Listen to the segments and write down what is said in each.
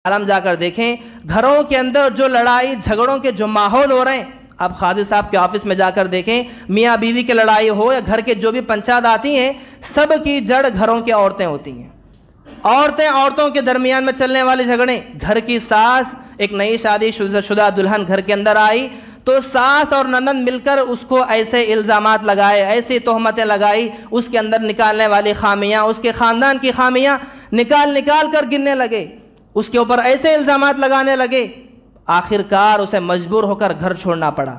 عالم جا کر دیکھیں، گھروں کے اندر جو لڑائی جھگڑوں کے جو ماحول ہو رہے ہیں، آپ خادم صاحب کے آفس میں جا کر دیکھیں، میاں بیوی کی لڑائی ہو یا گھر کے جو بھی پنچایت آتی ہیں، سب کی جڑ گھروں کی عورتیں ہوتی ہیں۔ عورتوں کے درمیان میں چلنے والے جھگڑے، گھر کی ساس، ایک نئی شادی شدہ دلہن گھر کے اندر آئی تو ساس اور نند مل کر اس کو ایسے الزامات لگائے، ایسی تہمتیں لگائی، اس کے اندر نکالنے والی خامیاں، اس کے خاندان کی خامیاں نکال کر گننے لگے، اس کے اوپر ایسے الزامات لگانے لگے، آخر کار اسے مجبور ہو کر گھر چھوڑنا پڑا۔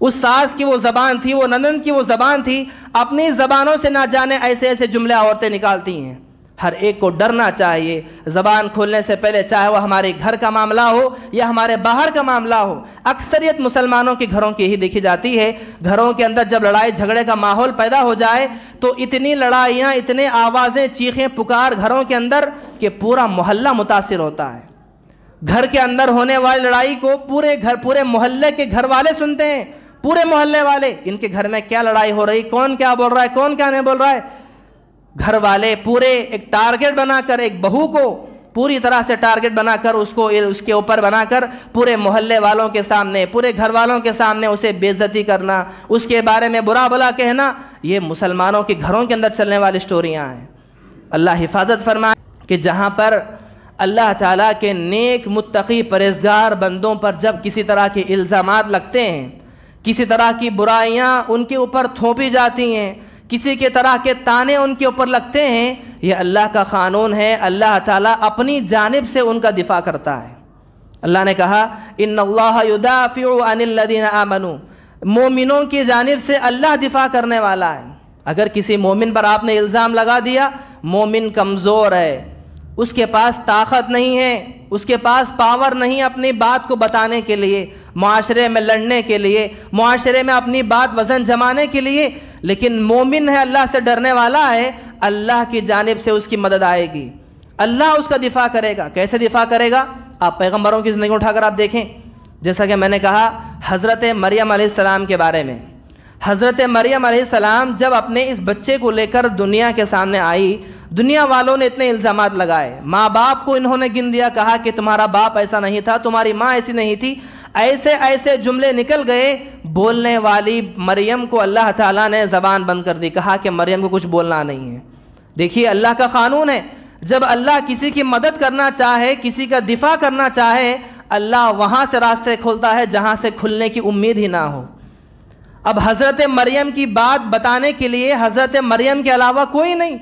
اس ساس کی وہ زبان تھی، وہ نند کی وہ زبان تھی، اپنی زبانوں سے نہ جانے ایسے جملے عورتیں نکالتی ہیں۔ ہر ایک کو ڈرنا چاہیے زبان کھولنے سے پہلے، چاہے وہ ہمارے گھر کا معاملہ ہو یا ہمارے باہر کا معاملہ ہو۔ اکثریت مسلمانوں کے گھروں کی ہی دیکھی جاتی ہے، گھروں کے اندر جب لڑائی جھگڑے کا ماحول پیدا ہو جائے تو اتنی لڑائیاں، اتنے آوازیں، چیخیں پکار گھروں کے اندر کہ پورا محلہ متاثر ہوتا ہے۔ گھر کے اندر ہونے والی لڑائی کو پورے محلے کے گھر والے سنتے ہیں، پورے محلے والے، ان کے گھر میں کیا لڑائی ہو رہی، کون کیا بول رہا ہے، کون کیا نہیں بول رہا ہے۔ گھر والے پورے ایک ٹارگٹ بنا کر، ایک بہو کو پوری طرح سے ٹارگٹ بنا کر، اس کے اوپر بنا کر پورے محلے والوں کے سامنے، پورے گھر والوں کے سامنے اسے بے عزتی کرنا، اس کے بارے میں برا بھلا کہنا، یہ مسلمانوں کے گھروں کے اندر چلنے والی سٹوریاں ہیں۔ اللہ حفاظت فرمائے کہ جہاں پر اللہ تعالیٰ کے نیک متقی پرہیزگار بندوں پر جب کسی طرح کے الزامات لگتے ہیں، کسی طرح کی برائیاں ان کے اوپر تھوپی جاتی ہیں، کسی کے طرح کے تانے ان کے اوپر لگتے ہیں، یہ اللہ کا قانون ہے، اللہ تعالیٰ اپنی جانب سے ان کا دفاع کرتا ہے۔ اللہ نے کہا ان اللہ یدافع عن الذین آمنوا، مومنوں کی جانب سے اللہ دفاع کرنے والا ہے۔ اگر کسی مومن پر آپ نے الزام لگا دیا، مومن کمزور ہے، اس کے پاس طاقت نہیں ہے، اس کے پاس پاور نہیں اپنی بات کو بتانے کے لیے، معاشرے میں لڑنے کے لیے، معاشرے میں اپنی بات وزن جمانے کے لیے، لیکن مومن ہے، اللہ سے ڈرنے والا ہے، اللہ کی جانب سے اس کی مدد آئے گی، اللہ اس کا دفاع کرے گا۔ کیسے دفاع کرے گا؟ آپ پیغمبروں کی زندگی اٹھا کر آپ دیکھیں، جیسا کہ میں نے کہا حضرت مریم علیہ السلام کے بارے میں۔ حضرت مریم علیہ السلام جب اپنے اس بچے کو لے کر دنیا کے سامنے آئی، دنیا والوں نے اتنے الزامات لگائے، ماں باپ کو انہوں نے گن دیا، کہا کہ تمہارا باپ ایسا نہیں تھا، تمہاری ماں ایسی نہیں تھی، ایسے جملے نکل گئے۔ بولنے والی مریم کو اللہ تعالیٰ نے زبان بند کر دی، کہا کہ مریم کو کچھ بولنا نہیں ہے۔ دیکھیے اللہ کا قانون ہے، جب اللہ کسی کی مدد کرنا چاہے، کسی کا دفاع کرنا چاہے، اللہ وہاں سے راستے کھولتا ہے جہاں سے کھلنے کی امید ہی نہ ہو۔ اب حضرت مریم کی بات بتانے کے لیے حضرت مریم کے علاوہ کوئی نہیں،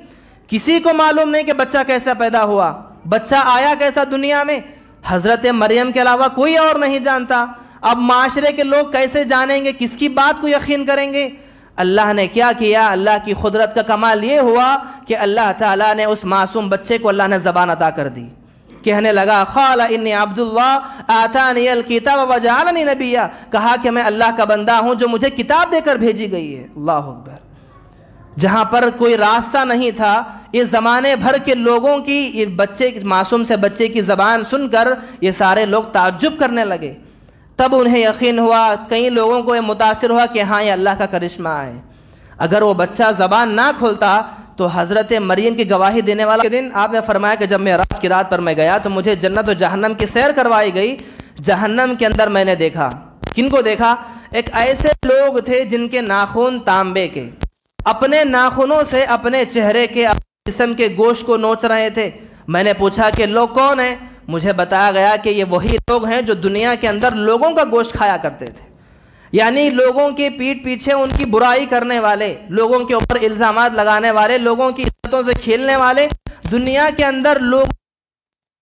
کسی کو معلوم نہیں کہ بچہ کیسا پیدا ہوا، بچہ آیا کیسا دنیا میں، حضرت مریم کے علاوہ کوئی اور نہیں جانتا۔ اب معاشرے کے لوگ کیسے جانیں گے، کس کی بات کو یقین کریں گے؟ اللہ نے کیا کیا؟ اللہ کی قدرت کا کمال یہ ہوا کہ اللہ تعالیٰ نے اس معصوم بچے کو اللہ نے زبان عطا کر دی، کہنے لگا قال انی عبد اللہ آتانی الکتاب وجعلنی نبیا، کہا کہ میں اللہ کا بندہ ہوں جو مجھے کتاب دے کر بھیجی گئی ہے۔ اللہ اکبر۔ جہاں پر کوئی راستہ نہیں تھا، اس زمانے بھر کے لوگوں کی معصوم سے بچے کی زبان سن کر یہ سارے لوگ تعجب کرنے لگے، تب انہیں یقین ہوا، کئی لوگوں کو یہ متاثر ہوا کہ ہاں یہ اللہ کا کرشمہ ہے۔ اگر وہ بچہ زبان نہ کھولتا تو حضرت مریم کی گواہی دینے والا کے دن آپ نے فرمایا کہ جب معراج کی رات پر میں گیا تو مجھے جنت و جہنم کی سیر کروائی گئی، جہنم کے اندر میں نے دیکھا، کن کو دیکھا؟ ایک ایسے لوگ تھے جن کے ناخن تانبے کے، اپنے ناخنوں سے اپنے چہرے کے، اپنے جسم کے گوشت کو نوچ رہے تھے۔ میں نے پوچھا کہ لوگ کون ہیں؟ مجھے بتایا گیا کہ یہ وہی لوگ ہیں جو دنیا کے اندر لوگوں کا گوشت کھایا کرتے تھے، یعنی لوگوں کے پیٹھ پیچھے ان کی برائی کرنے والے، لوگوں کے اوپر الزامات لگانے والے، لوگوں کی عزتوں سے کھیلنے والے، دنیا کے اندر لوگ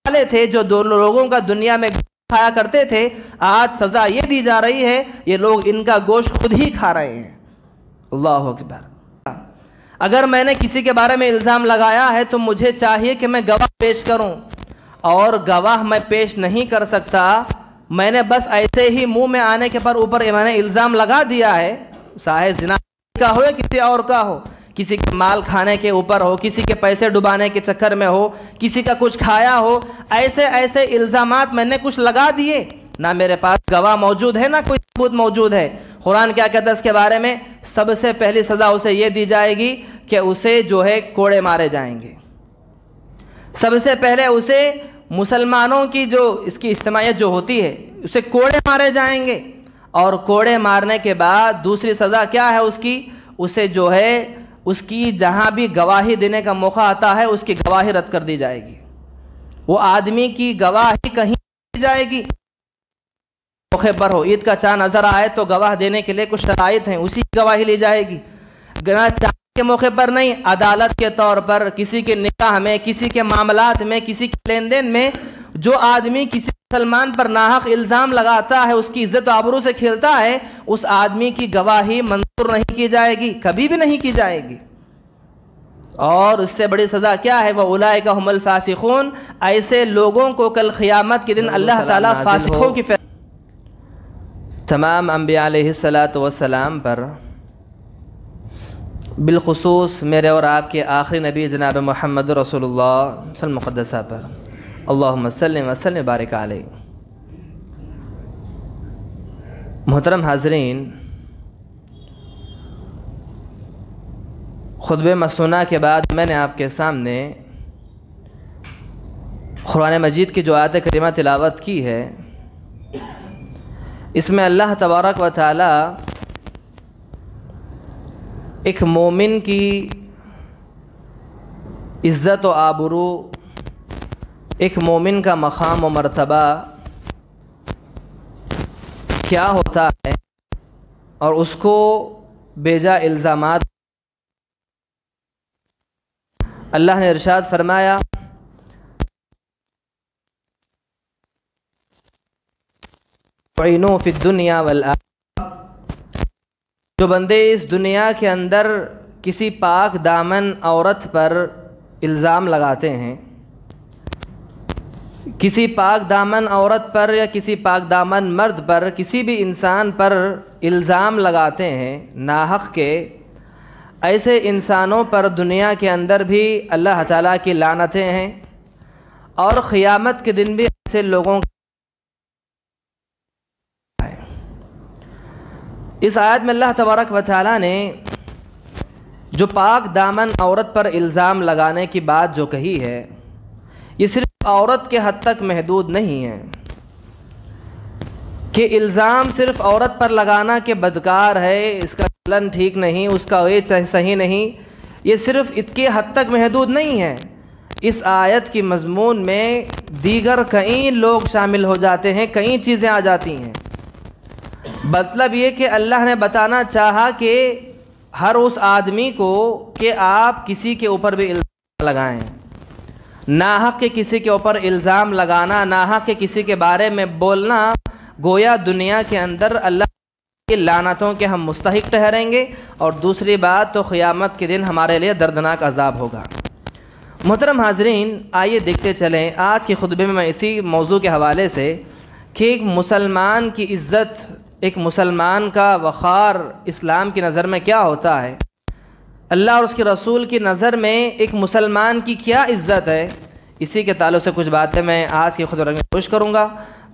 والے تھے جو دو لوگوں کا دنیا میں کھایا کرتے تھے۔ آج سزا یہ دی جا رہی ہے، یہ لوگ ان کا گوشت خود ہی کھا رہے ہیں۔ اللہ اکبر۔ اگر میں نے کسی کے بارے میں الزام لگایا ہے تو مجھے چاہیے کہ میں گواہ پیش کروں، اور گواہ میں پیش نہیں کر سکتا، میں نے بس ایسے ہی منہ میں آنے کے پر اوپر میں نے الزام لگا دیا ہے، چاہے زنا کا ہو یا کسی اور کا ہو، کسی کے مال کھانے کے اوپر ہو، کسی کے پیسے ڈبانے کے چکر میں ہو، کسی کا کچھ کھایا ہو، ایسے الزامات میں نے کچھ لگا دیے، نہ میرے پاس گواہ موجود ہے، نہ کوئی ثبوت موجود ہے۔ قرآن کیا کہتا ہے اس کے بارے میں؟ سب سے پہلی سزا اسے یہ دی جائے گی کہ اسے جو ہے کوڑے مارے جائیں گے، سب سے پہلے اسے مسلمانوں کی جو اس کی اجتماعیت جو ہوتی ہے اسے کوڑے مارے جائیں گے، اور کوڑے مارنے کے بعد دوسری سزا کیا ہے اس کی؟ اسے جو ہے اس کی جہاں بھی گواہی دینے کا موقع آتا ہے اس کی گواہی رد کر دی جائے گی، وہ آدمی کی گواہی کہیں دی جائے گی۔ موقع پر ہو، عید کا چاند نظر آئے تو گواہ دینے کے لیے کچھ شرائط ہیں، اسی کی گواہی لی جائے گی۔ چاند کے موقع پر نہیں، عدالت کے طور پر کسی کے نکاح میں، کسی کے معاملات میں، کسی کے لین دین میں جو آدمی کسی مسلمان پر ناحق الزام لگاتا ہے، اس کی عزت و آبرو سے کھیلتا ہے، اس آدمی کی گواہی منظور نہیں کی جائے گی، کبھی بھی نہیں کی جائے گی۔ اور اس سے بڑی سزا کیا ہے؟ وَأُولَٰئِكَ هُمُ الْفَاسِقُونَ، ایسے لوگوں کو کل قیامت کے دن اللہ تعالیٰ فاسقوں کی تمام انبیاء علیہ السلام پر، بالخصوص میرے اور آپ کے آخری نبی جناب محمد رسول اللہ صلی اللہ علیہ وسلم مقدسہ پر، اللہم صلی وسلم بارک علیہ۔ محترم حاضرین، خطبہ مسنونہ کے بعد میں نے آپ کے سامنے قرآن مجید کی جو آیت کریمہ تلاوت کی ہے، اس میں اللہ تبارک و تعالی ایک مومن کی عزت و آبرو، ایک مومن کا مقام و مرتبہ کیا ہوتا ہے، اور اس کو بیجا الزامات اللہ نے ارشاد فرمایا وَعِنُوا فِي الدُّنْيَا وَالْآخِرَةِ، جو بندے اس دنیا کے اندر کسی پاک دامن عورت پر الزام لگاتے ہیں، کسی پاک دامن عورت پر یا کسی پاک دامن مرد پر، کسی بھی انسان پر الزام لگاتے ہیں ناحق کے، ایسے انسانوں پر دنیا کے اندر بھی اللہ تعالیٰ کی لعنتیں ہیں، اور قیامت کے دن بھی ایسے لوگوں اس آیت میں اللہ تبارک و تعالیٰ نے جو پاک دامن عورت پر الزام لگانے کی بات جو کہی ہے، یہ صرف عورت کے حد تک محدود نہیں ہے کہ الزام صرف عورت پر لگانا کہ بدکار ہے، اس کا چلن ٹھیک نہیں، اس کا ویج صحیح نہیں، یہ صرف اس کے حد تک محدود نہیں ہے۔ اس آیت کی مضمون میں دیگر کئی لوگ شامل ہو جاتے ہیں، کئی چیزیں آ جاتی ہیں۔ مطلب یہ کہ اللہ نے بتانا چاہا کہ ہر اس آدمی کو کہ آپ کسی کے اوپر بھی الزام لگائیں، ناحق کے کسی کے اوپر الزام لگانا، ناحق کے کسی کے بارے میں بولنا، گویا دنیا کے اندر اللہ کی لعنتوں کے ہم مستحق ٹھہریں گے، اور دوسری بات تو قیامت کے دن ہمارے لیے دردناک عذاب ہوگا۔ محترم حاضرین، آئیے دیکھتے چلیں آج کے خطبے میں اسی موضوع کے حوالے سے کہ ایک مسلمان کی عزت، ایک مسلمان کا وقار اسلام کی نظر میں کیا ہوتا ہے، اللہ اور اس کے رسول کی نظر میں ایک مسلمان کی کیا عزت ہے، اسی کے تعلق سے کچھ باتیں میں آج کی خطبے میں پیش کروں گا۔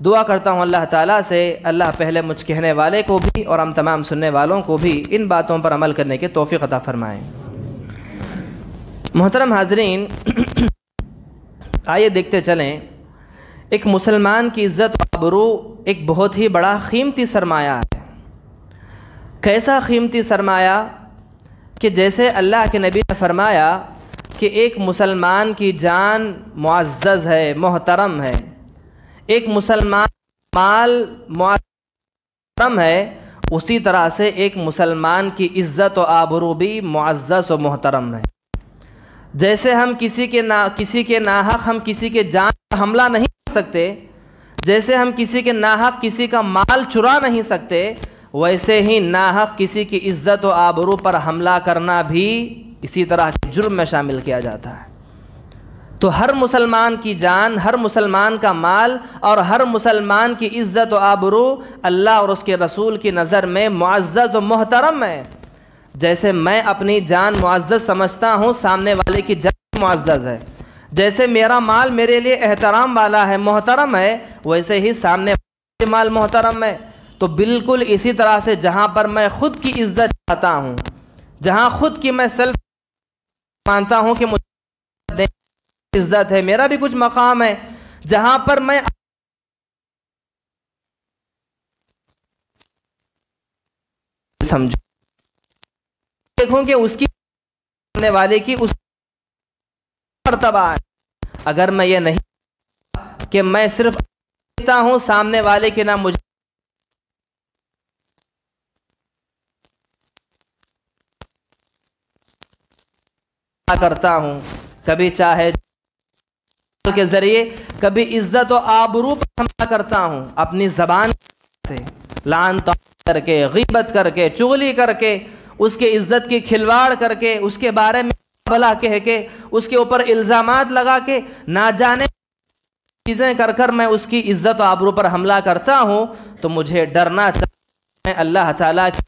دعا کرتا ہوں اللہ تعالیٰ سے اللہ پہلے مجھ کہنے والے کو بھی اور ہم تمام سننے والوں کو بھی ان باتوں پر عمل کرنے کی توفیق عطا فرمائیں۔ محترم حاضرین، آئیے دیکھتے چلیں، ایک مسلمان کی عزت و آبرو ایک بہت ہی بڑا قیمتی سرمایہ ہے۔ کیسا قیمتی سرمایہ کہ جیسے اللہ کے نبی نے فرمایا کہ ایک مسلمان کی جان معزز ہے، محترم ہے، ایک مسلمان مال محترم ہے، اسی طرح سے ایک مسلمان کی عزت و آبرو بھی معزز و محترم ہے۔ جیسے ہم کسی کے ناحق ہم کسی کے جان پر حملہ نہیں کر سکتے، جیسے ہم کسی کے ناحق کسی کا مال چرا نہیں سکتے، ویسے ہی ناحق کسی کی عزت و آبرو پر حملہ کرنا بھی اسی طرح کے جرم میں شامل کیا جاتا ہے۔ تو ہر مسلمان کی جان، ہر مسلمان کا مال اور ہر مسلمان کی عزت و آبرو اللہ اور اس کے رسول کی نظر میں معزز و محترم ہے۔ جیسے میں اپنی جان معزز سمجھتا ہوں، سامنے والے کی جان معزز ہے۔ جیسے میرا مال میرے لیے احترام والا ہے، محترم ہے، ویسے ہی سامنے والے کا مال محترم ہے۔ تو بالکل اسی طرح سے جہاں پر میں خود کی عزت چاہتا ہوں، جہاں خود کی میں سیلف مانتا ہوں کہ مجھے عزت ہے، میرا بھی کچھ مقام ہے، جہاں پر میں سمجھوں، دیکھوں کہ اس کی سامنے والے کی اس مرتبہ ہے. اگر میں یہ نہیں کہ میں صرف دیکھتا ہوں سامنے والے کے، نہ مجھے کرتا ہوں، کبھی چاہے کے ذریعے، کبھی عزت و آبرو پر حملہ کرتا ہوں اپنی زبان سے، لعن کر کے، غیبت کر کے، چغلی کر کے، اس کے عزت کی کھلواڑ کر کے، اس کے بارے میں بھلا کہہ کے، اس کے اوپر الزامات لگا کے، نہ جانے چیزیں کر کر میں اس کی عزت و آبرو پر حملہ کرتا ہوں، تو مجھے ڈرنا چاہیے اللہ تعالیٰ کی.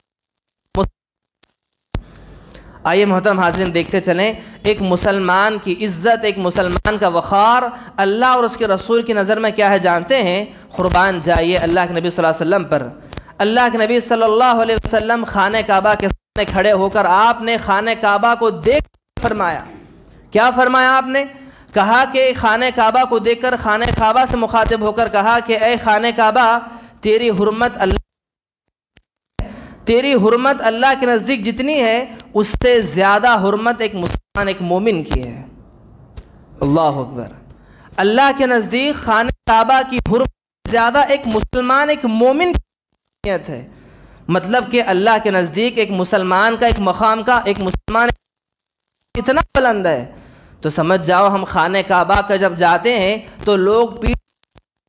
آئیے محترم حاضرین دیکھتے چلیں، ایک مسلمان کی عزت، ایک مسلمان کا وقار اللہ اور اس کے رسول کی نظر میں کیا ہے جانتے ہیں؟ قربان جائیے اللہ کے نبی صلی اللہ علیہ وسلم پر. اللہ کے نبی صلی اللہ علیہ وسلم خانہ کعبہ کے سامنے کھڑے ہو کر آپ نے خانہ کعبہ کو دیکھ فرمایا. کیا فرمایا آپ نے؟ کہا کہ خانہ کعبہ کو دیکھ کر خانہ کعبہ سے مخاطب ہو کر کہا کہ اے خانہ کعبہ، تیری حرمت اللہ کے نزدیک جتنی ہے اس سے زیادہ حرمت ایک مسلمان، ایک مومن کی ہے. اللہ اکبر. اللہ کے نزدیک خانہ کعبہ کی حرمت زیادہ ایک مسلمان، ایک مومن کی ہے. مطلب کہ اللہ کے نزدیک ایک مسلمان کا، ایک مقام کا، ایک مسلمان اتنا بلند ہے. تو سمجھ جاؤ ہم خانہ کعبہ کا جب جاتے ہیں تو لوگ پیٹ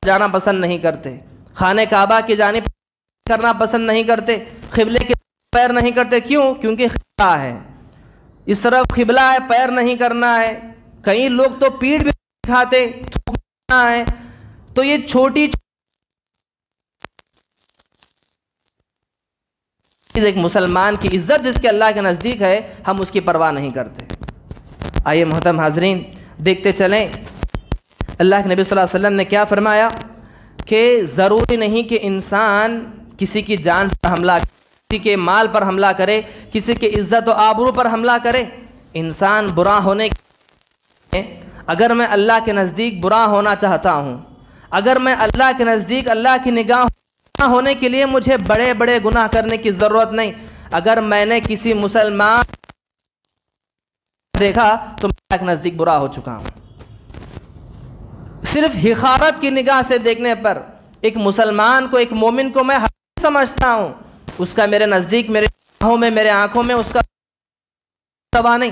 جانا پسند نہیں کرتے، خانہ کعبہ کی جانب کرنا پسند نہیں کرتے، قبلے کے پیر نہیں کرتے. کیوں؟ کیونکہ قبلہ ہے، اس طرف قبلہ ہے، پیر نہیں کرنا ہے. کئی لوگ تو پیٹ بھی کھاتے، تھوکنا ہے. تو یہ چھوٹی چیز، ایک مسلمان کی عزت جس کے اللہ کے نزدیک ہے، ہم اس کی پرواہ نہیں کرتے. آئیے محترم حاضرین دیکھتے چلیں اللہ کے نبی صلی اللہ علیہ وسلم نے کیا فرمایا کہ ضروری نہیں کہ انسان کسی کی جان پر حملہ کرے، کسی کے مال پر حملہ کرے، کسی کی عزت و آبرو پر حملہ کرے. انسان برا ہونے کے، اگر میں اللہ کے نزدیک برا ہونا چاہتا ہوں، اگر میں اللہ کے نزدیک اللہ کی نگاہ ہونے کے لیے مجھے بڑے بڑے گناہ کرنے کی ضرورت نہیں. اگر میں نے کسی مسلمان دیکھا تو میں اللہ کے نزدیک برا ہو چکا ہوں. صرف حقارت کی نگاہ سے دیکھنے پر ایک مسلمان کو، ایک مومن کو میں حقیر سمجھتا ہوں، اس کا میرے نزدیک، میرے نگاہوں میں، میرے آنکھوں میں اس کا تباہ نہیں.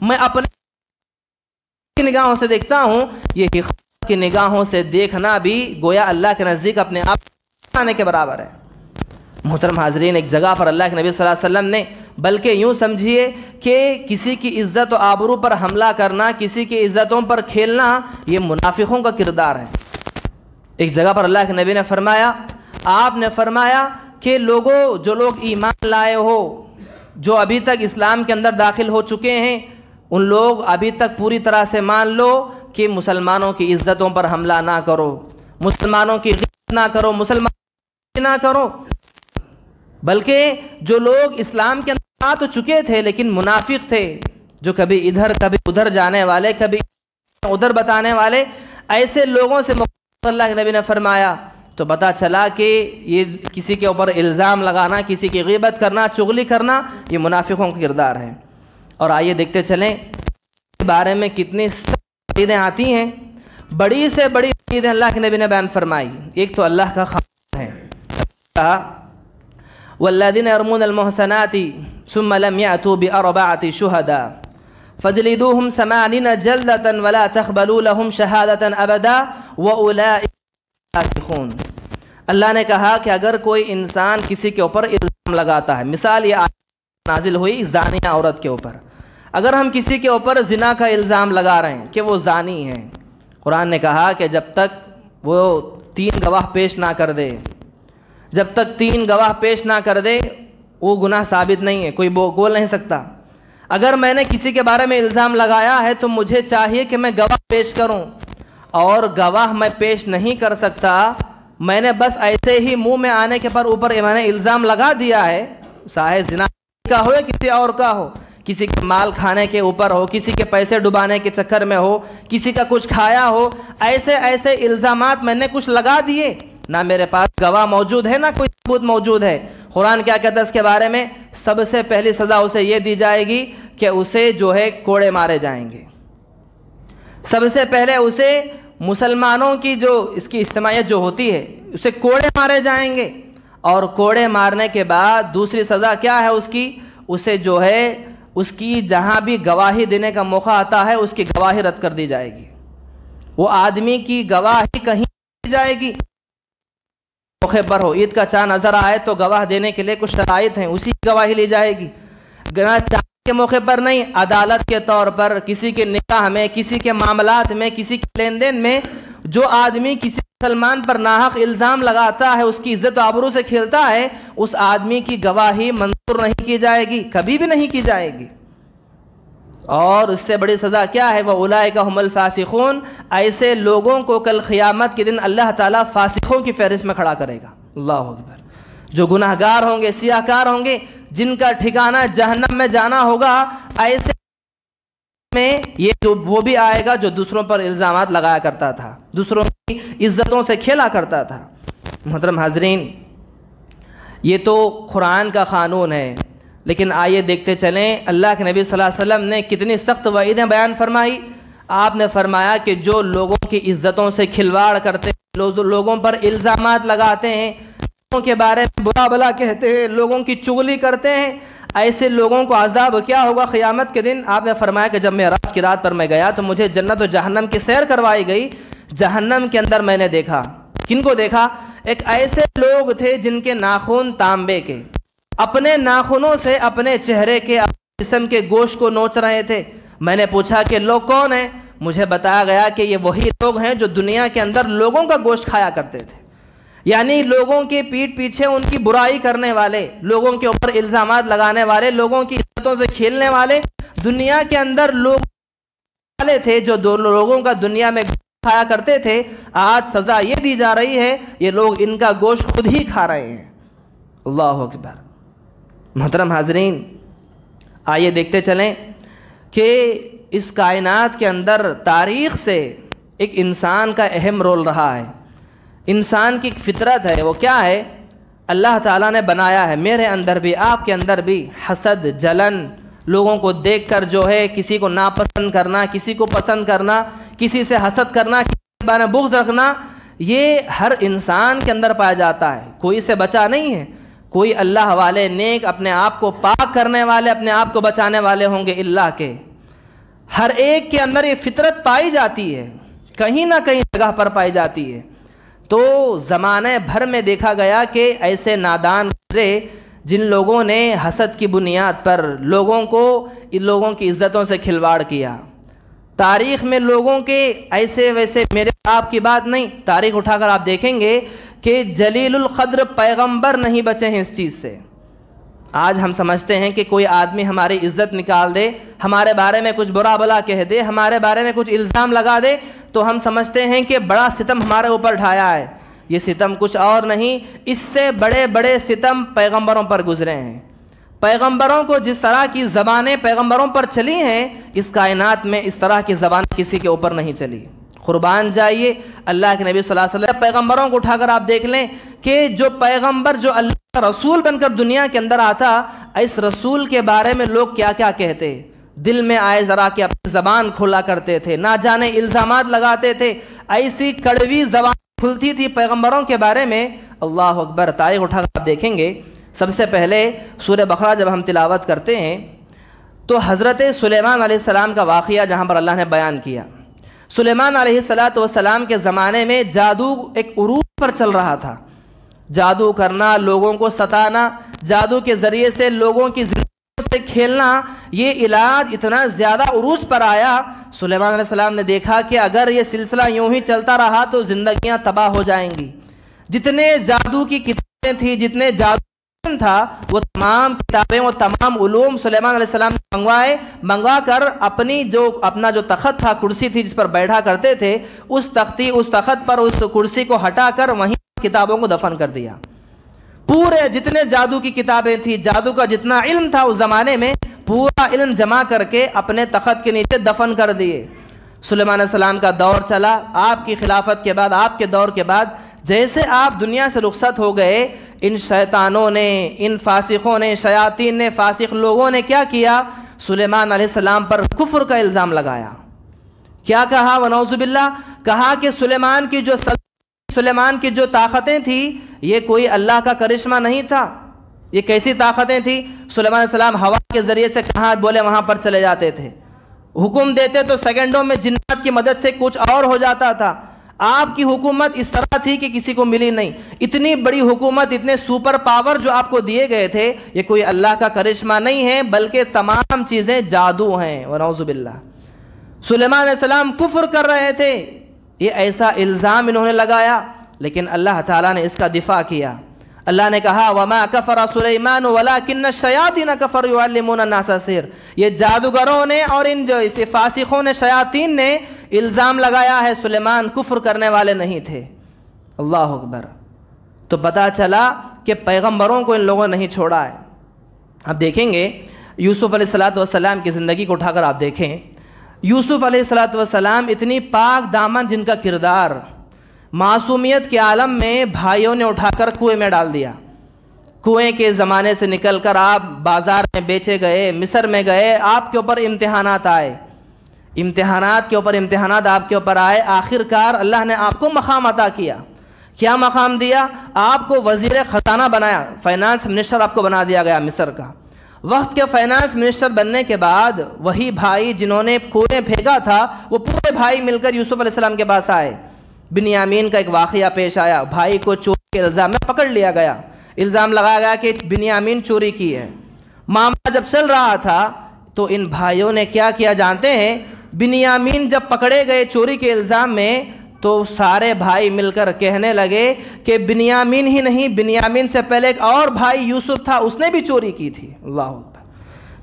میں اپنے نگاہوں سے دیکھتا ہوں. یہ حقارت کی نگاہوں سے دیکھنا بھی گویا اللہ کے نزدیک اپنے آپ آنے کے برابر ہے. محترم حاضرین ایک جگہ پر اللہ کے نبی صلی اللہ علیہ وسلم نے، بلکہ یوں سمجھیے کہ کسی کی عزت و آبرو پر حملہ کرنا، کسی کی عزتوں پر کھیلنا، یہ منافقوں کا کردار ہے. ایک جگہ پر اللہ کے نبی نے فرمایا، آپ نے فرمایا کہ لوگوں، جو لوگ ایمان لائے ہو، جو ابھی تک اسلام کے اندر داخل ہو چکے ہیں، ان لوگ ابھی تک پوری طرح سے مان لو کہ مسلمانوں کی عزتوں پر حملہ نہ کرو، مسلمانوں کی غیبت نہ کرو، مسلمان نہ کرو. بلکہ جو لوگ اسلام کے اندر آ تو چکے تھے لیکن منافق تھے، جو کبھی ادھر کبھی ادھر جانے والے، کبھی ادھر بتانے والے، ایسے لوگوں سے اللہ کے نبی نے فرمایا. تو پتہ چلا کہ یہ کسی کے اوپر الزام لگانا، کسی کی غیبت کرنا، چغلی کرنا، یہ منافقوں کا کردار ہے. اور آئیے دیکھتے چلیں اس بارے میں کتنی وعیدیں آتی ہیں. بڑی سے بڑی وعیدیں اللہ کے نبی نے بیان فرمائی. ایک تو اللہ کا خاص ہے، والذین یرمون المحصنات ثم لم یأتوا بأربعة شهداء فجلدوهم 80 جلدة ولا تقبلوا لهم شهادة أبدا وأولئک فاسقون. اللہ نے کہا کہ اگر کوئی انسان کسی کے اوپر الزام لگاتا ہے، مثال یہ آیت نازل ہوئی زانیہ عورت کے اوپر، اگر ہم کسی کے اوپر زنا کا الزام لگا رہے ہیں کہ وہ زانی ہے، قرآن نے کہا کہ جب تک وہ 3 گواہ پیش نہ کر دے، جب تک 3 گواہ پیش نہ کر دے وہ گناہ ثابت نہیں ہے، کوئی بول نہیں سکتا. اگر میں نے کسی کے بارے میں الزام لگایا ہے تو مجھے چاہیے کہ میں گواہ پیش کروں، اور گواہ میں پیش نہیں کر سکتا، میں نے بس ایسے ہی منہ میں آنے کے پر اوپر میں نے الزام لگا دیا ہے، چاہے زنا کا ہو یا کسی اور کا ہو، کسی کے مال کھانے کے اوپر ہو، کسی کے پیسے ڈبانے کے چکر میں ہو، کسی کا کچھ کھایا ہو، ایسے ایسے الزامات میں نے کچھ لگا دیے، نہ میرے پاس گواہ موجود ہے، نہ کوئی ثبوت موجود ہے۔ قرآن کیا کہتا ہے اس کے بارے میں؟ سب سے پہلی سزا اسے یہ دی جائے گی کہ اسے جو ہے کوڑے مارے جائیں گے۔ سب سے پہلے اسے مسلمانوں کی جو اس کی اجتماعیت جو ہوتی ہے اسے کوڑے مارے جائیں گے، اور کوڑے مارنے کے بعد دوسری سزا کیا ہے اس کی؟ اسے جو ہے اس کی جہاں بھی گواہی دینے کا موقع آتا ہے اس کی گواہی رد کر دی جائے گی۔ وہ آدمی کی گواہی کہیں دی جائے گی، موقع پر ہو، عید کا چاند نظر آئے تو گواہ دینے کے لیے کچھ شرائط ہیں، اسی کی گواہی لی جائے گی۔ چاند کے موقع پر نہیں، عدالت کے طور پر کسی کے نکاح میں، کسی کے معاملات میں، کسی کے لین دین میں جو آدمی کسی مسلمان پر ناحق الزام لگاتا ہے، اس کی عزت و آبرو سے کھیلتا ہے، اس آدمی کی گواہی منظور نہیں کی جائے گی، کبھی بھی نہیں کی جائے گی۔ اور اس سے بڑی سزا کیا ہے؟ وَأُولَٰئِكَ هُمُ الْفَاسِقُونَ، ایسے لوگوں کو کل قیامت کے دن اللہ تعالیٰ فاسقوں کی فہرست میں کھڑا کرے گا۔ اللہ اکبر۔ جو گناہ گار ہوں گے، سیاہ کار ہوں گے، جن کا ٹھکانہ جہنم میں جانا ہوگا، ایسے میں یہ وہ بھی آئے گا جو دوسروں پر الزامات لگایا کرتا تھا، دوسروں کی عزتوں سے کھیلا کرتا تھا۔ محترم حاضرین، یہ تو قرآن کا قانون ہے، لیکن آئیے دیکھتے چلیں اللہ کے نبی صلی اللہ علیہ وسلم نے کتنی سخت وعیدیں بیان فرمائی۔ آپ نے فرمایا کہ جو لوگوں کی عزتوں سے کھلواڑ کرتے ہیں، لوگوں پر الزامات لگاتے ہیں، لوگوں کے بارے میں برا بھلا کہتے ہیں، لوگوں کی چغلی کرتے ہیں، ایسے لوگوں کو عذاب کیا ہوگا قیامت کے دن؟ آپ نے فرمایا کہ جب معراج کی رات پر میں گیا تو مجھے جنت و جہنم کی سیر کروائی گئی۔ جہنم کے اندر میں نے دیکھا، کن کو دیکھا؟ ایک ایسے لوگ تھے جن کے ناخن تانبے کے، اپنے ناخنوں سے اپنے چہرے کے، اپنے جسم کے گوشت کو نوچ رہے تھے۔ میں نے پوچھا کہ لوگ کون ہیں؟ مجھے بتایا گیا کہ یہ وہی لوگ ہیں جو دنیا کے اندر لوگوں کا گوشت کھایا کرتے تھے، یعنی لوگوں کے پیٹھ پیچھے ان کی برائی کرنے والے، لوگوں کے اوپر الزامات لگانے والے، لوگوں کی عزتوں سے کھیلنے والے، دنیا کے اندر لوگ والے تھے جو لوگوں کا دنیا میں کھایا کرتے تھے۔ آج سزا یہ دی جا رہی ہے، یہ لوگ ان کا گوشت خود ہی کھا رہے ہیں۔ اللہ اکبر۔ محترم حاضرین، آئیے دیکھتے چلیں کہ اس کائنات کے اندر تاریخ سے ایک انسان کا اہم رول رہا ہے۔ انسان کی ایک فطرت ہے، وہ کیا ہے؟ اللہ تعالیٰ نے بنایا ہے، میرے اندر بھی، آپ کے اندر بھی، حسد، جلن، لوگوں کو دیکھ کر جو ہے کسی کو ناپسند کرنا، کسی کو پسند کرنا، کسی سے حسد کرنا، کسی کے بارے میں بغض رکھنا، یہ ہر انسان کے اندر پایا جاتا ہے، کوئی سے بچا نہیں ہے۔ کوئی اللہ والے نیک اپنے آپ کو پاک کرنے والے، اپنے آپ کو بچانے والے ہوں گے اللہ کے۔ ہر ایک کے اندر یہ فطرت پائی جاتی ہے، کہیں نہ کہیں جگہ پر پائی جاتی ہے۔ تو زمانے بھر میں دیکھا گیا کہ ایسے نادان گزرے جن لوگوں نے حسد کی بنیاد پر لوگوں کی عزتوں سے کھلواڑ کیا۔ تاریخ میں لوگوں کے ایسے ویسے، میرے آپ کی بات نہیں، تاریخ اٹھا کر آپ دیکھیں گے کہ جلیل القدر پیغمبر نہیں بچے ہیں اس چیز سے۔ آج ہم سمجھتے ہیں کہ کوئی آدمی ہماری عزت نکال دے، ہمارے بارے میں کچھ برا بھلا کہہ دے، ہمارے بارے میں کچھ الزام لگا دے تو ہم سمجھتے ہیں کہ بڑا ستم ہمارے اوپر ڈھایا ہے۔ یہ ستم کچھ اور نہیں، اس سے بڑے بڑے ستم پیغمبروں پر گزرے ہیں۔ پیغمبروں کو جس طرح کی زبانیں پیغمبروں پر چلی ہیں، اس کائنات میں اس طرح کی زبان کسی کے اوپر نہیں چلی۔ قربان جائیے، اللہ کے نبی صلی اللہ علیہ وسلم پیغمبروں کو اٹھا کر آپ دیکھ لیں کہ جو پیغمبر، جو اللہ کا رسول بن کر دنیا کے اندر آتا، اس رسول کے بارے میں لوگ کیا کیا کہتے، دل میں آئے ذرا کہ اپنی زبان کھولا کرتے تھے، نہ جانے الزامات لگاتے تھے، ایسی کڑوی زبان کھلتی تھی پیغمبروں کے بارے میں۔ اللہ اکبر۔ تاریخ اٹھا کر آپ دیکھیں گے، سب سے پہلے سورہ بقرہ جب ہم تلاوت کرتے ہیں تو حضرت سلیمان علیہ السلام کا واقعہ جہاں پر اللہ نے بیان کیا۔ سلیمان علیہ السلام کے زمانے میں جادو ایک عروج پر چل رہا تھا۔ جادو کرنا، لوگوں کو ستانا، جادو کے ذریعے سے لوگوں کی زندگیوں سے کھیلنا، یہ علاج اتنا زیادہ عروج پر آیا۔ سلیمان علیہ السلام نے دیکھا کہ اگر یہ سلسلہ یوں ہی چلتا رہا تو زندگیاں تباہ ہو جائیں گی۔ جتنے جادو کی کتابیں تھیں، جتنے جادو تھا، وہ تمام کتابیں، وہ تمام علوم سلیمان علیہ السلام نے منگوا کر اپنا جو تخت تھا، کرسی تھی جس پر بیٹھا کرتے تھے، اس تخت پر اس کرسی کو ہٹا کر وہیں کتابوں کو دفن کر دیا۔ پورے جتنے جادو کی کتابیں تھیں، جادو کا جتنا علم تھا اس زمانے میں، پورا علم جمع کر کے اپنے تخت کے نیچے دفن کر دیے۔ سلیمان علیہ السلام کا دور چلا، آپ کی خلافت کے بعد، آپ کے دور کے بعد جیسے آپ دنیا سے رخصت ہو گئے، ان شیطانوں نے، ان فاسقوں نے، شیاطین نے، فاسق لوگوں نے کیا کیا؟ سلیمان علیہ السلام پر کفر کا الزام لگایا۔ کیا کہا؟ ونعوذ باللہ، کہا کہ سلیمان کی جو طاقتیں تھیں یہ کوئی اللہ کا کرشمہ نہیں تھا۔ یہ کیسی طاقتیں تھیں؟ سلیمان علیہ السلام ہوا کے ذریعے سے کہاں بولے وہاں پر چلے جاتے تھے، حکم دیتے تو سیکنڈوں میں جنات کی مدد سے کچھ اور ہو جاتا تھا۔ آپ کی حکومت اس طرح تھی کہ کسی کو ملی نہیں۔ اتنی بڑی حکومت، اتنے سپر پاور جو آپ کو دیے گئے تھے، یہ کوئی اللہ کا کرشمہ نہیں ہے بلکہ تمام چیزیں جادو ہیں۔ ونعوذ باللہ، سلیمان علیہ السلام کفر کر رہے تھے، یہ ایسا الزام انہوں نے لگایا، لیکن اللہ تعالیٰ نے اس کا دفاع کیا۔ اللہ نے کہا وَمَا كَفَرَ سُلَيْمَانُ وَلَكِنَّ الشَّيَاطِينَ كَفَرُوا يُعَلِّمُونَ النَّاسَ السِّحْرَ، یہ جادوگروں نے اور ان جو اسے فاسقوں نے، شیاطین نے الزام لگایا ہے سلیمان کفر کرنے والے نہیں تھے۔ اللہ اکبر۔ تو پتہ چلا کہ پیغمبروں کو ان لوگوں نے نہیں چھوڑا ہے۔ اب دیکھیں گے یوسف علیہ السلام کی زندگی کو اٹھا کر آپ دیکھیں، یوسف علیہ السلام اتنی پاک دامن جن کا کردار، معصومیت کے عالم میں بھائیوں نے اٹھا کر کنویں میں ڈال دیا۔ کنویں کے زمانے سے نکل کر آپ بازار میں بیچے گئے، مصر میں گئے، آپ کے اوپر امتحانات آئے، امتحانات کے اوپر امتحانات آپ کے اوپر آئے، آخر کار اللہ نے آپ کو مقام عطا کیا۔ کیا مقام دیا؟ آپ کو وزیر خزانہ بنایا، فائنانس منسٹر آپ کو بنا دیا گیا مصر کا۔ وقت کے فائنانس منسٹر بننے کے بعد وہی بھائی جنہوں نے کنویں پھینکا تھا، وہ پورے بھائی مل کر یوسف علیہ السلام کے پاس آئے۔ بنیامین کا ایک واقعہ پیش آیا، بھائی کو چوری کے الزام میں پکڑ لیا گیا، الزام لگایا گیا کہ بنیامین چوری کی ہے۔ معاملہ جب چل رہا تھا تو ان بھائیوں نے کیا کیا جانتے ہیں؟ بنیامین جب پکڑے گئے چوری کے الزام میں تو سارے بھائی مل کر کہنے لگے کہ بنیامین ہی نہیں، بنیامین سے پہلے ایک اور بھائی یوسف تھا، اس نے بھی چوری کی تھی۔ اللہ اکبر۔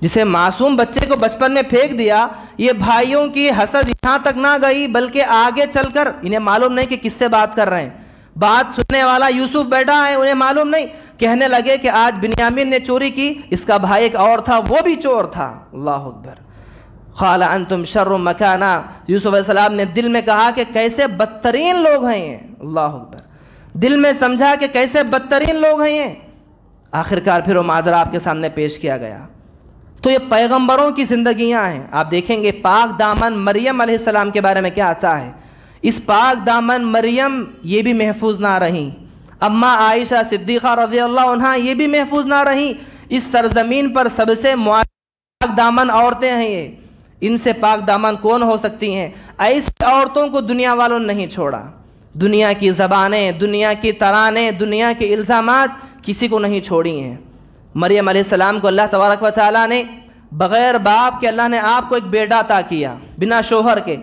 جسے معصوم بچے کو بچپن میں پھینک دیا، یہ بھائیوں کی حسد یہاں تک نہ گئی بلکہ آگے چل کر انہیں معلوم نہیں کہ کس سے بات کر رہے ہیں، بات سننے والا یوسف بیٹھا ہے، انہیں معلوم نہیں، کہنے لگے کہ آج بنیامین نے چوری کی، اس کا بھائی ایک اور تھا، وہ بھی چور تھا۔ اللہ اکبر۔ قال انتم شر مکانا، یوسف علیہ السلام نے دل میں کہا کہ کیسے بدترین لوگ ہیں یہ۔ اللہ اکبر۔ دل میں سمجھا کہ کیسے بدترین لوگ ہیں یہ۔ آخرکار پھر وہ معذرہ آپ کے سامنے پیش کیا گیا۔ تو یہ پیغمبروں کی زندگیاں ہیں۔ آپ دیکھیں گے پاک دامن مریم علیہ السلام کے بارے میں کیا آتا ہے۔ اس پاک دامن مریم یہ بھی محفوظ نہ رہیں، اماں عائشہ صدیقہ رضی اللہ عنہا یہ بھی محفوظ نہ رہیں۔ اس سرزمین پر سب سے پاک دامن عورتیں ہیں یہ، ان سے پاک دامن کون ہو سکتی ہیں؟ ایسی عورتوں کو دنیا والوں نے نہیں چھوڑا۔ دنیا کی زبانیں، دنیا کی ترانے، دنیا کے الزامات کسی کو نہیں چھوڑی ہیں۔ مریم علیہ السلام کو اللہ تبارک و تعالیٰ نے بغیر باپ کے، اللہ نے آپ کو ایک بیٹا عطا کیا بنا شوہر کے۔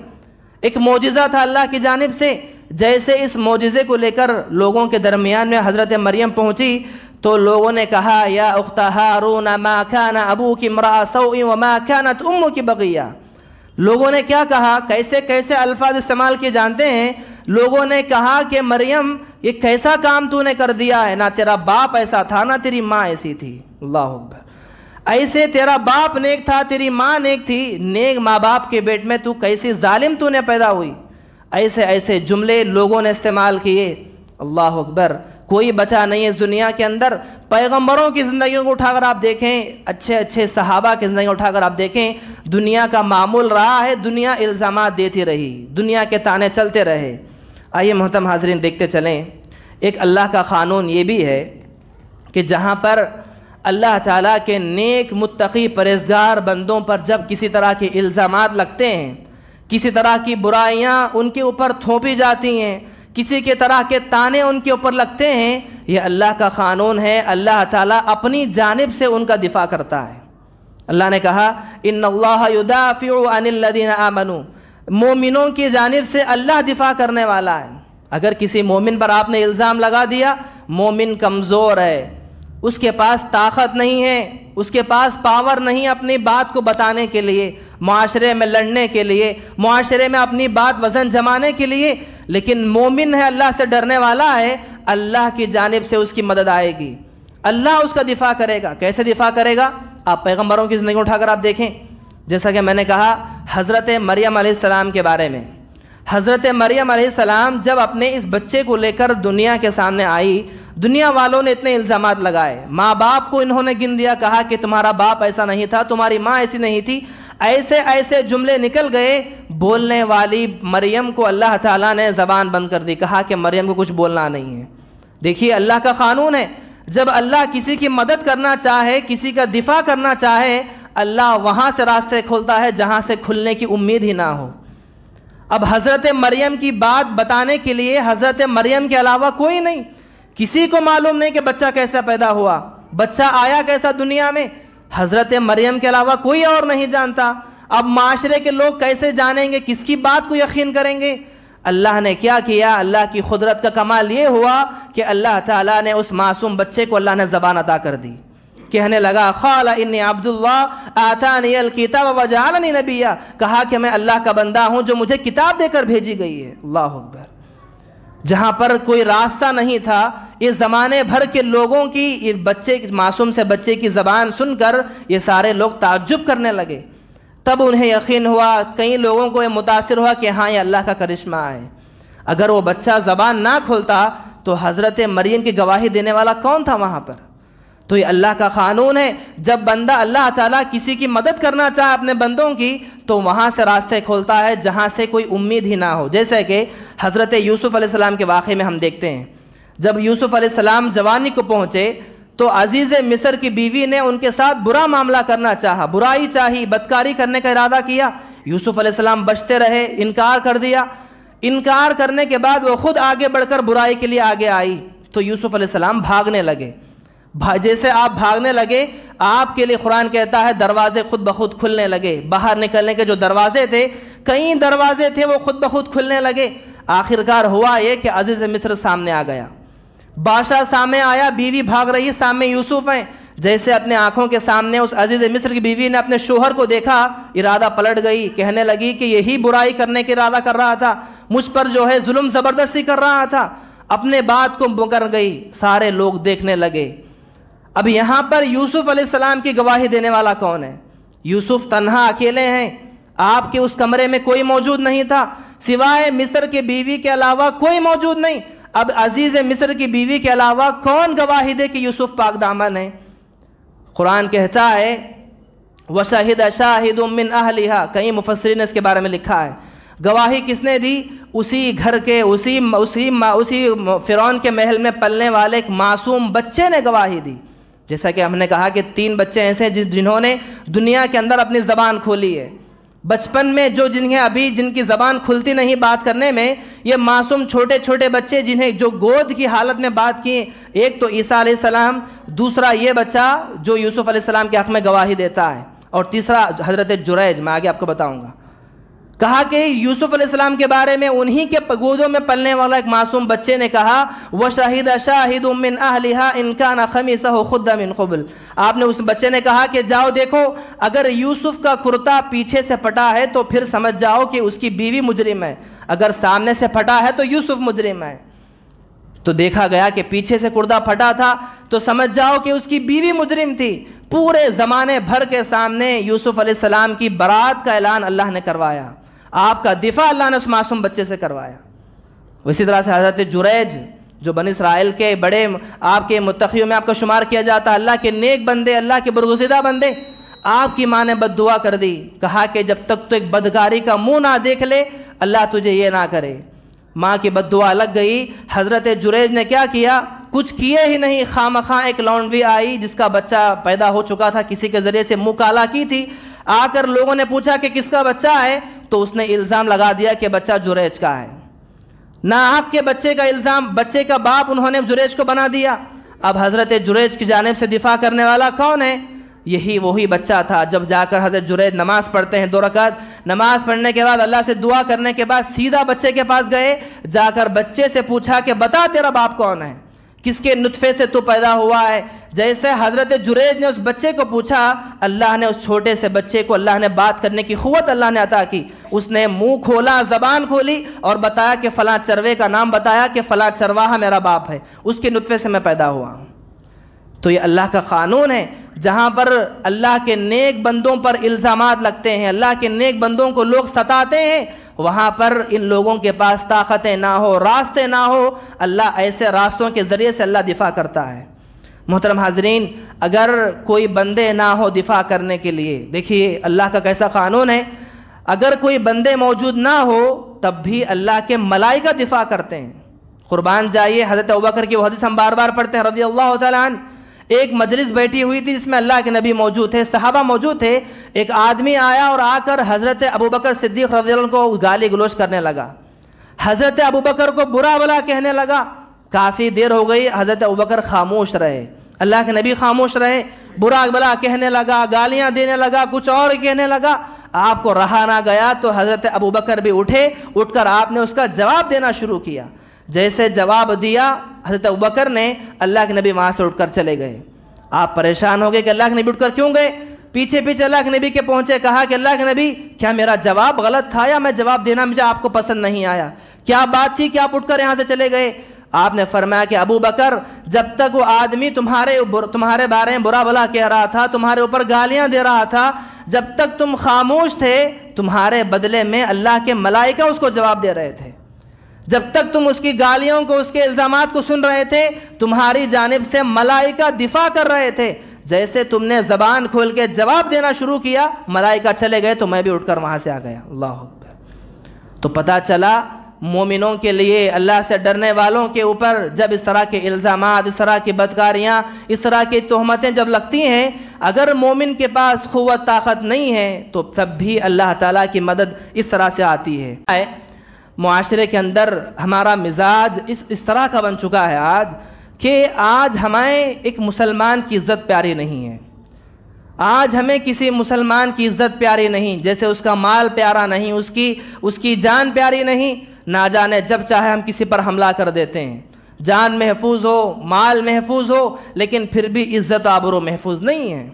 ایک معجزہ تھا اللہ کی جانب سے۔ جیسے اس معجزے کو لے کر لوگوں کے درمیان میں حضرت مریم پہنچی تو لوگوں نے کہا یا اخت ہارون ما کان ابوک امرأ سوء وما کانت امک بغیہ۔ لوگوں نے کیا کہا؟ کیسے کیسے الفاظ استعمال کیے جانتے ہیں؟ لوگوں نے کہا کہ مریم یہ کیسا کام تو نے کر دیا ہے، نہ تیرا باپ ایسا تھا نہ تیری ماں ایسی تھی۔ اللہ اکبر۔ ایسے تیرا باپ نیک تھا، تیری ماں نیک تھی، نیک ماں باپ کے بیٹ میں تو کیسی ظالم تو نے پیدا ہوئی۔ ایسے ایسے جملے لوگوں نے استعمال کیے۔ اللہ اکبر۔ کوئی بچا نہیں ہے اس دنیا کے اندر۔ پیغمبروں کی زندگیوں کو اٹھا کر آپ دیکھیں، اچھے اچھے صحابہ کی زندگیوں کو اٹھا کر آپ دیکھیں، دنیا کا معمول رہا ہے، دنیا الزامات دیتی رہی، دنیا کے تانے چلتے رہے۔ آئیے محترم حاضرین دیکھتے چلیں، ایک اللہ کا قانون یہ بھی ہے کہ جہاں پر اللہ تعالیٰ کے نیک متقی پرہیزگار بندوں پر جب کسی طرح کے الزامات لگتے ہیں، کسی طرح کی برائیاں ان کے اوپر تھوپی جاتی ہیں، کسی کے طرح کے تانے ان کے اوپر لگتے ہیں، یہ اللہ کا قانون ہے۔ اللہ تعالیٰ اپنی جانب سے ان کا دفاع کرتا ہے۔ اللہ نے کہا ان اللہ یدافع عن الذین آمنوا، مومنوں کی جانب سے اللہ دفاع کرنے والا ہے۔ اگر کسی مومن پر آپ نے الزام لگا دیا، مومن کمزور ہے، اس کے پاس طاقت نہیں ہے، اس کے پاس پاور نہیں اپنی بات کو بتانے کے لیے، معاشرے میں لڑنے کے لیے، معاشرے میں اپنی بات وزن جمانے کے لیے، لیکن مومن ہے، اللہ سے ڈرنے والا ہے، اللہ کی جانب سے اس کی مدد آئے گی، اللہ اس کا دفاع کرے گا۔ کیسے دفاع کرے گا؟ آپ پیغمبروں کی زندگی اٹھا کر آپ دیکھیں، جیسا کہ میں نے کہا حضرت مریم علیہ السلام کے بارے میں، حضرت مریم علیہ السلام جب اپنے اس بچے کو لے کر دنیا کے سامنے آئی، دنیا والوں نے اتنے الزامات لگائے، ماں باپ کو انہوں نے گن دیا، کہا کہ تمہارا باپ ایسا نہیں تھا، تمہاری ماں ایسی نہیں تھی، ایسے ایسے جملے نکل گئے۔ بولنے والی مریم کو اللہ تعالیٰ نے زبان بند کر دی، کہا کہ مریم کو کچھ بولنا نہیں ہے۔ دیکھیے اللہ کا قانون ہے، جب اللہ کسی کی مدد کرنا چاہے، کسی کا دفاع کرنا چاہے، اللہ وہاں سے راستے کھولتا ہے جہاں سے کھلنے کی امید ہی نہ ہو۔ اب حضرت مریم کی بات بتانے کے لیے حضرت مریم کے علاوہ کوئی نہیں، کسی کو معلوم نہیں کہ بچہ کیسا پیدا ہوا، بچہ آیا کیسا دنیا میں، حضرت مریم کے علاوہ کوئی اور نہیں جانتا۔ اب معاشرے کے لوگ کیسے جانیں گے، کس کی بات کو یقین کریں گے؟ اللہ نے کیا کیا؟ اللہ کی قدرت کا کمال یہ ہوا کہ اللہ تعالیٰ نے اس معصوم بچے کو اللہ نے زبان عطا کر دی، کہنے لگا قال انی عبد اللہ آتانی الکتاب وجعلنی نبیا، کہا کہ میں اللہ کا بندہ ہوں جو مجھے کتاب دے کر بھیجی گئی ہے۔ اللہ اکبر۔ جہاں پر کوئی راستہ نہیں تھا، اس زمانے بھر کے لوگوں کی بچے معصوم سے بچے کی زبان سن کر یہ سارے لوگ تعجب کرنے لگے، تب انہیں یقین ہوا، کئی لوگوں کو یہ متاثر ہوا کہ ہاں یہ اللہ کا کرشمہ ہے۔ اگر وہ بچہ زبان نہ کھولتا تو حضرت مریم کی گواہی دینے والا کون تھا وہاں پر؟ تو یہ اللہ کا قانون ہے، جب بندہ اللہ تعالیٰ کسی کی مدد کرنا چاہے اپنے بندوں کی تو وہاں سے راستے کھولتا ہے جہاں سے کوئی امید ہی نہ ہو۔ جیسے کہ حضرت یوسف علیہ السلام کے واقعے میں ہم دیکھتے ہیں، جب یوسف علیہ السلام جوانی کو پہنچے تو عزیز مصر کی بیوی نے ان کے ساتھ برا معاملہ کرنا چاہا، برائی چاہی، بدکاری کرنے کا ارادہ کیا۔ یوسف علیہ السلام بچتے رہے، انکار کر دیا۔ انکار کرنے کے بعد وہ خود آگے بڑھ کر برائی کے لیے آگے آئی تو یوسف علیہ السلام بھاگنے لگے۔ جیسے آپ بھاگنے لگے، آپ کے لیے قرآن کہتا ہے دروازے خود بخود کھلنے لگے، باہر نکلنے کے جو دروازے تھے، کئی دروازے تھے، وہ خود بخود کھلنے لگے۔ آخرکار ہوا یہ کہ عزیز مصر سامنے آ گیا، بادشاہ سامنے آیا، بیوی بھاگ رہی، سامنے یوسف ہیں۔ جیسے اپنے آنکھوں کے سامنے اس عزیز مصر کی بیوی نے اپنے شوہر کو دیکھا، ارادہ پلٹ گئی، کہنے لگی کہ یہی برائی کرنے کا ارادہ کر رہا تھا، مجھ پر جو ہے ظلم زبردستی کر رہا تھا، اپنے بات کو مکر گئی۔ سارے لوگ دیکھنے لگے۔ اب یہاں پر یوسف علیہ السلام کی گواہی دینے والا کون ہے؟ یوسف تنہا اکیلے ہیں، آپ کے اس کمرے میں کوئی موجود نہیں تھا، سوائے مصر کی بیوی کے علاوہ کوئی موجود نہیں۔ اب عزیز مصر کی بیوی کے علاوہ کون گواہی دے کہ یوسف پاک دامن ہے؟ قرآن کہتا ہے وَشَهِدَ شَاهِدٌ مِّنْ أَهْلِهَا، کئی مفسرین نے اس کے بارے میں لکھا ہے، گواہی کس نے دی؟ اسی گھر کے اسی فرعون کے محل میں پلنے والے ایک معصوم بچے نے گواہی دی۔ جیسا کہ ہم نے کہا کہ 3 بچے ایسے ہیں جنہوں نے دنیا کے اندر اپنی زبان کھولی ہے، بچپن میں جن کی زبان کھلتی نہیں بات کرنے میں، یہ معصوم چھوٹے چھوٹے بچے جنہیں جو گود کی حالت میں بات کی، ایک تو عیسیٰ علیہ السلام، دوسرا یہ بچہ جو یوسف علیہ السلام کے حق میں گواہی دیتا ہے، اور تیسرا حضرت جریج، میں آگے آپ کو بتاؤں گا۔ کہا کہ یوسف علیہ السلام کے بارے میں انہی کے گودوں میں پلنے والا ایک معصوم بچے نے کہا وَشَهِدَ شَاهِدٌ مِّنْ أَهْلِهَا إِنْ كَانَ خَمِيصَهُ قُدَّ مِنْ قُبُلٍ، آپ نے اس بچے نے کہا کہ جاؤ دیکھو، اگر یوسف کا کرتا پیچھے سے پھٹا ہے تو پھر سمجھ جاؤ کہ اس کی بیوی مجرم ہے، اگر سامنے سے پھٹا ہے تو یوسف مجرم ہے۔ تو دیکھا گیا کہ پیچھے سے کرتا پھٹا تھا تو سمجھ جاؤ کہ اس کی بیوی مجرم تھی۔ پورے زمانے بھر کے سامنے یوسف علیہ السلام کی برات کا اعلان اللہ نے کروایا، آپ کا دفاع اللہ نے اس معصوم بچے سے کروایا۔ اسی طرح سے حضرت جریج جو بنی اسرائیل کے بڑے آپ کے متقیوں میں آپ کا شمار کیا جاتا ہے، اللہ کے نیک بندے، اللہ کے برگزیدہ بندے، آپ کی ماں نے بد دعا کر دی، کہا کہ جب تک تو ایک بدکاری کا منہ نہ دیکھ لے اللہ تجھے یہ نہ کرے۔ ماں کی بد دعا لگ گئی۔ حضرت جریج نے کیا کیا؟ کچھ کیے ہی نہیں، خامخواہ ایک لونڈی آئی جس کا بچہ پیدا ہو چکا تھا، کسی کے ذریعے سے منہ کالا کی تھی، آ کر لوگوں نے پوچھا کہ کس کا بچہ ہے، تو اس نے الزام لگا دیا کہ بچہ جریج کا ہے۔ ناحق کے بچے کا الزام، بچے کا باپ انہوں نے جریج کو بنا دیا۔ اب حضرت جریج کی جانب سے دفاع کرنے والا کون ہے؟ یہی وہی بچہ تھا۔ جب جا کر حضرت جریج نماز پڑھتے ہیں 2 رکعت، نماز پڑھنے کے بعد اللہ سے دعا کرنے کے بعد سیدھا بچے کے پاس گئے، جا کر بچے سے پوچھا کہ بتا تیرا باپ کون ہے، کس کے نطفے سے تو پیدا ہوا ہے۔ جیسے حضرت جریج نے اس بچے کو پوچھا، اللہ نے اس چھوٹے سے بچے کو اللہ نے بات کرنے کی قوت اللہ نے عطا کی، اس نے منہ کھولا، زبان کھولی اور بتایا کہ فلاں چروے کا نام بتایا کہ فلاں چرواہا میرا باپ ہے، اس کے نطفے سے میں پیدا ہوا ہوں۔ تو یہ اللہ کا قانون ہے۔ جہاں پر اللہ کے نیک بندوں پر الزامات لگتے ہیں، اللہ کے نیک بندوں کو لوگ ستاتے ہیں، وہاں پر ان لوگوں کے پاس طاقتیں نہ ہو، راستے نہ ہو، اللہ ایسے راستوں کے ذریعے سے اللہ دفاع کرتا ہے۔ محترم حاضرین، اگر کوئی بندے نہ ہو دفاع کرنے کے لیے، دیکھیے اللہ کا کیسا قانون ہے، اگر کوئی بندے موجود نہ ہو تب بھی اللہ کے ملائکہ دفاع کرتے ہیں۔ قربان جائیے، حضرت ابوبکر کی وہ حدیث ہم بار بار پڑھتے ہیں رضی اللہ تعالیٰ عنہ، ایک مجلس بیٹھی ہوئی تھی جس میں اللہ کے نبی موجود تھے، صحابہ موجود تھے، ایک آدمی آیا اور آ کر حضرت ابوبکر صدیق رضی اللہ عنہ کو گالی گلوچ کرنے لگا، حضرت ابوبکر کو برا بھلا کہنے لگا۔ کافی دیر ہو گئی، حضرت ابوبکر خاموش رہے، اللہ کے نبی خاموش رہے، برا بھلا کہنے لگا، گالیاں دینے لگا، کچھ اور کہنے لگا۔ آپ کو رہا نہ گیا تو حضرت ابوبکر بھی اٹھے، اٹھ کر آپ نے اس کا جواب دینا شروع کیا۔ جیسے جواب دیا حضرت ابوبکر نے، اللہ کے نبی وہاں سے اٹھ کر چلے گئے۔ آپ پریشان ہو گئے کہ اللہ کے نبی اٹھ کر کیوں گئے؟ پیچھے پیچھے اللہ کے نبی کے پہنچے، کہا کہ اللہ کے نبی کیا میرا جواب غلط تھا یا میں جواب دینا مجھے آپ کو پسند نہیں آیا؟ کیا بات تھی کہ آپ اٹھ کر یہاں سے چلے گئے؟ آپ نے فرمایا کہ ابو بکر، جب تک وہ آدمی تمہارے بارے میں برا بھلا کہہ رہا تھا، تمہارے اوپر گالیاں دے رہا تھا، جب تک تم خاموش تھے تمہارے بدلے میں اللہ کے ملائکہ اس کو جواب دے رہے تھے۔ جب تک تم اس کی گالیوں کو، اس کے الزامات کو سن رہے تھے، تمہاری جانب سے ملائکہ دفاع کر رہے تھے۔ جیسے تم نے زبان کھول کے جواب دینا شروع کیا، ملائکہ چلے گئے تو میں بھی اٹھ کر وہاں سے آ گیا۔ اللہ اکبر۔ تو پتہ چلا مومنوں کے لیے، اللہ سے ڈرنے والوں کے اوپر جب اس طرح کے الزامات، اس طرح کی بدکاریاں، اس طرح کی تہمتیں جب لگتی ہیں، اگر مومن کے پاس قوت طاقت نہیں ہے تو تب بھی اللہ تعالیٰ کی مدد اس طرح سے آتی ہے۔ معاشرے کے اندر ہمارا مزاج اس طرح کا بن چکا ہے آج کہ آج ہمیں ایک مسلمان کی عزت پیاری نہیں ہے۔ آج ہمیں کسی مسلمان کی عزت پیاری نہیں، جیسے اس کا مال پیارا نہیں، اس کی جان پیاری نہیں۔ نہ جانے جب چاہے ہم کسی پر حملہ کر دیتے ہیں، جان محفوظ ہو، مال محفوظ ہو، لیکن پھر بھی عزت و آبرو محفوظ نہیں ہے۔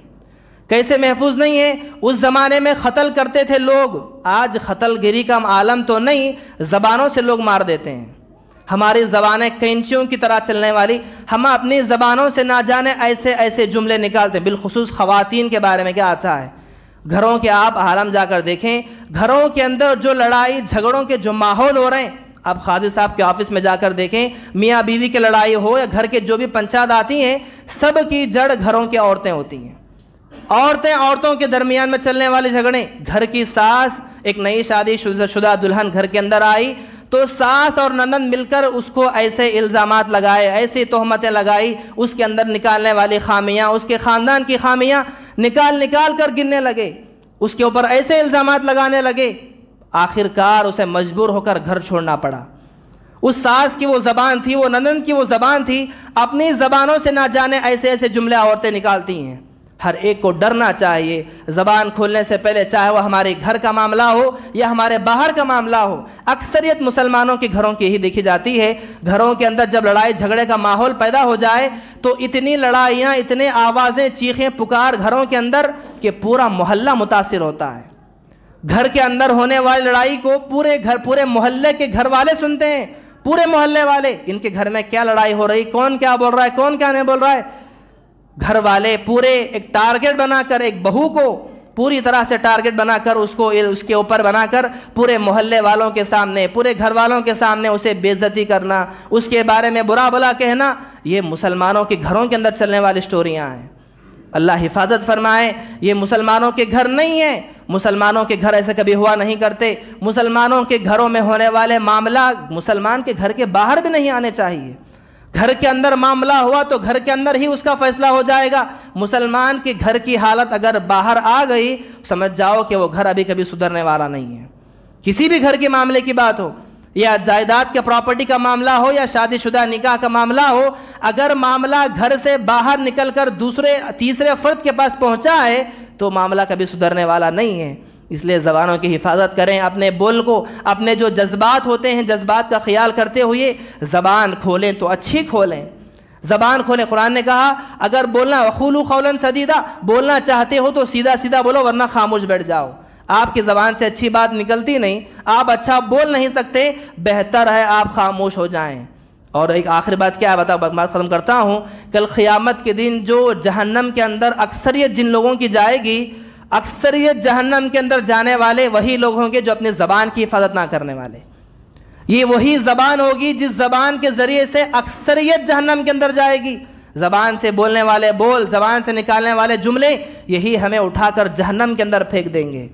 کیسے محفوظ نہیں ہے؟ اس زمانے میں قتل کرتے تھے لوگ، آج قتل گیری کا عالم تو نہیں، زبانوں سے لوگ مار دیتے ہیں۔ ہماری زبانیں کینچیوں کی طرح چلنے والی، ہم اپنی زبانوں سے نہ جانے ایسے ایسے جملے نکالتے ہیں۔ بالخصوص خواتین کے بارے میں کیا آتا ہے، گھروں کے آپ عالم جا کر دیکھیں، گھروں کے اندر جو لڑائی جھگڑوں کے جو ماحول ہو رہے ہیں، آپ قاضی صاحب کے آفس میں جا کر دیکھیں، میاں بیوی کی لڑائی ہو یا گھر کے جو بھی پنچایت آتی ہیں، سب کی جڑ گھروں کی عورتیں ہوتی ہیں۔ عورتوں کے درمیان میں چلنے والے جھگڑے، گھر کی ساس، ایک نئی شادی شدہ دلہن گھر کے اندر آئی تو ساس اور نند مل کر اس کو ایسے الزامات لگائے، ایسی تہمتیں لگائی، اس کے اندر نکالنے والی خامیاں، اس کے خاندان کی خامیاں نکال کر گننے لگے، اس کے اوپر ایسے الزامات لگانے لگے، آخرکار اسے مجبور ہو کر گھر چھوڑنا پڑا۔ اس ساس کی وہ زبان تھی، وہ نند کی وہ زبان تھی، اپنی زبانوں سے نہ جانے ایسے ایسے جملے عورتیں نکالتی ہیں۔ ہر ایک کو ڈرنا چاہیے زبان کھولنے سے پہلے، چاہے وہ ہمارے گھر کا معاملہ ہو یا ہمارے باہر کا معاملہ ہو۔ اکثریت مسلمانوں کے گھروں کی ہی دیکھی جاتی ہے، گھروں کے اندر جب لڑائی جھگڑے کا ماحول پیدا ہو جائے تو اتنی لڑائیاں، اتنے آوازیں، چیخیں پکار گھروں کے اندر کہ پورا محلہ متاثر ہوتا ہے۔ گھر کے اندر ہونے والی لڑائی کو پورے محلے کے گھر والے سنتے ہیں، پورے محلے والے، ان کے گھر میں کیا لڑائی ہو رہی، کون کیا بول رہا ہے، کون کیا نہیں بول رہا ہے۔ گھر والے پورے ایک ٹارگٹ بنا کر، ایک بہو کو پوری طرح سے ٹارگٹ بنا کر، اس کے اوپر بنا کر پورے محلے والوں کے سامنے، پورے گھر والوں کے سامنے اسے بے عزتی کرنا، اس کے بارے میں برا بھلا کہنا، یہ مسلمانوں کے گھروں کے اندر چلنے والی سٹوریاں ہیں۔ اللہ حفاظت فرمائے، یہ مسلمانوں کے گھر نہیں ہیں، مسلمانوں کے گھر ایسے کبھی ہوا نہیں کرتے۔ مسلمانوں کے گھروں میں ہونے والے معاملہ مسلمان کے گھر کے باہر بھی نہیں آنے چاہیے۔ گھر کے اندر معاملہ ہوا تو گھر کے اندر ہی اس کا فیصلہ ہو جائے گا۔ مسلمان کے گھر کی حالت اگر باہر آ گئی، سمجھ جاؤ کہ وہ گھر ابھی کبھی سدھرنے والا نہیں ہے۔ کسی بھی گھر کے معاملے کی بات ہو، یا جائیداد کے پراپرٹی کا معاملہ ہو یا شادی شدہ نکاح کا معاملہ ہو، اگر معاملہ گھر سے باہر نکل کر دوسرے تیسرے فرد کے پاس پہنچا ہے تو معاملہ کبھی سدھرنے والا نہیں ہے۔ اس لیے زبانوں کی حفاظت کریں، اپنے بول کو، اپنے جو جذبات ہوتے ہیں جذبات کا خیال کرتے ہوئے زبان کھولیں تو اچھی کھولیں، زبان کھولیں۔ قرآن نے کہا اگر بولنا وقولوا قولا سدیدا، بولنا چاہتے ہو تو سیدھا سیدھا بولو ورنہ خاموش بیٹھ جاؤ۔ آپ کی زبان سے اچھی بات نکلتی نہیں، آپ اچھا بول نہیں سکتے، بہتر ہے آپ خاموش ہو جائیں۔ اور ایک آخری بات کیا ہے، بات ختم کرتا ہوں. کل قیامت کے دن جو جہنم کے اندر اکثریت جن لوگوں کی جائے گی، اکثریت جہنم کے اندر جانے والے وہی لوگ ہوں گے جو اپنی زبان کی حفاظت نہ کرنے والے. یہ وہی زبان ہوگی جس زبان کے ذریعے سے اکثریت جہنم کے اندر جائے گی. زبان سے بولنے والے بول، زبان سے نکالنے والے جملے، یہی ہمیں اٹھا کر جہنم کے اندر پھینک دیں گے.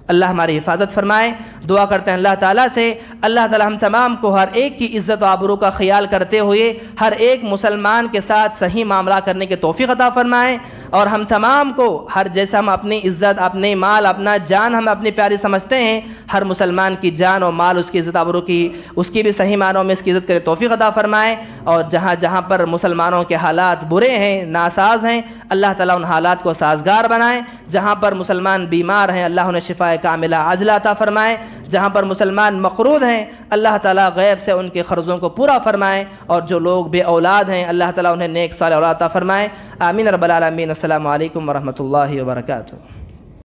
اللہ ہماری حفاظت فرمائے. دعا کرتے ہیں اللہ تعالیٰ سے، اللہ تعالیٰ ہم تمام کو ہر ایک کی عزت و آبرو کا خیال کرتے ہوئے ہر ایک مسلمان کے ساتھ صحیح معاملہ کرنے کی توفیق عطا فرمائے. اور ہم تمام کو ہر جیسا ہم اپنی عزت، اپنے مال، اپنا جان ہم اپنی پیاری سمجھتے ہیں، ہر مسلمان کی جان و مال، اس کی عزت آبرو کی، اس کی بھی صحیح معنوں میں اس کی عزت کرے توفیق عطا فرمائے. اور جہاں جہاں پر مسلمانوں کے حالات برے ہیں، ناساز ہیں، اللہ تعالیٰ ان حالات کو سازگار بنائے. جہاں پر مسلمان بیمار ہیں، اللہ انہیں شفا کاملہ عاجلہ عطا فرمائے. جہاں پر مسلمان مقروض ہیں، اللہ تعالیٰ غیب سے ان کے قرضوں کو پورا فرمائے. اور جو لوگ بے اولاد ہیں، اللہ تعالیٰ انہیں نیک صالح اولاد عطا فرمائے. آمین رب العالمین. السلام علیکم ورحمۃ اللہ وبرکاتہ.